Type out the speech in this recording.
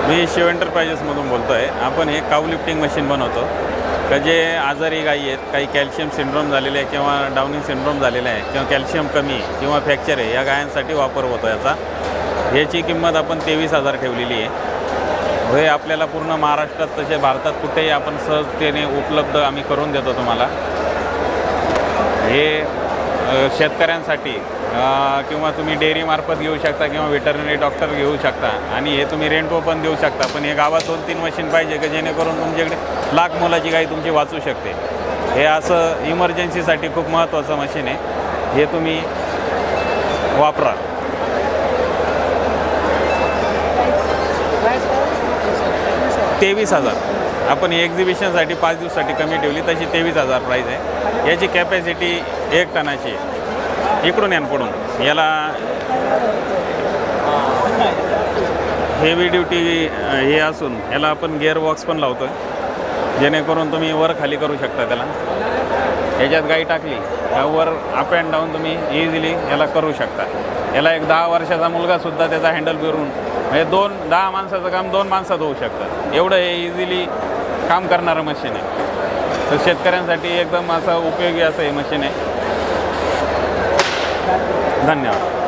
मी शिव एंटरप्राइजेसमधून बोलतो आहे. आपण हे काऊ लिफ्टिंग मशीन बनवतो का जे आजारी गायी आहेत, काही कॅल्शियम सिंड्रोम झालेले आहे किंवा डाउनिंग सिंड्रोम झालेला आहे किंवा कॅल्शियम कमी आहे किंवा फ्रॅक्चर आहे, या गायांसाठी वापर होतो याचा. याची किंमत आपण 23,000 ठेवलेली आहे. हे आपल्याला पूर्ण महाराष्ट्रात तसे भारतात कुठेही आपण सहजतेने उपलब्ध आम्ही करून देतो तुम्हाला. हे शेतकऱ्यांसाठी किंवा तुम्ही डेअरीमार्फत घेऊ शकता किंवा व्हेटरनरी डॉक्टर घेऊ शकता आणि हे तुम्ही रेंटवर पण देऊ शकता. पण हे गावात 2-3 मशीन पाहिजे की जेणेकरून तुमच्याकडे लाख मोलाची गाई तुमची वाचू शकते. हे असं इमर्जन्सीसाठी खूप महत्त्वाचं मशीन आहे. हे तुम्ही वापरा. ₹23,000. आपण ही एक्झिबिशनसाठी 5 दिवसासाठी कमी ठेवली, तशी 23,000 प्राईज आहे. याची कॅपॅसिटी 1 टनाची आहे. इकडून यान पडून याला हेवी ड्युटी हे असून याला आपण गिअरबॉक्स पण लावतो आहे, जेणेकरून तुम्ही वर खाली करू शकता त्याला. याच्यात गाई टाकली वर अप अँड डाऊन तुम्ही इझिली याला करू शकता. याला एक 10 वर्षाचा मुलगासुद्धा त्याचा हँडल फिरून म्हणजे 10 माणसाचं काम 2 माणसात होऊ शकतं. एवढं हे इझिली काम करणारं मशीन आहे. तर शेतकऱ्यांसाठी एकदम असं उपयोगी असं हे मशीन आहे. धन्यवाद.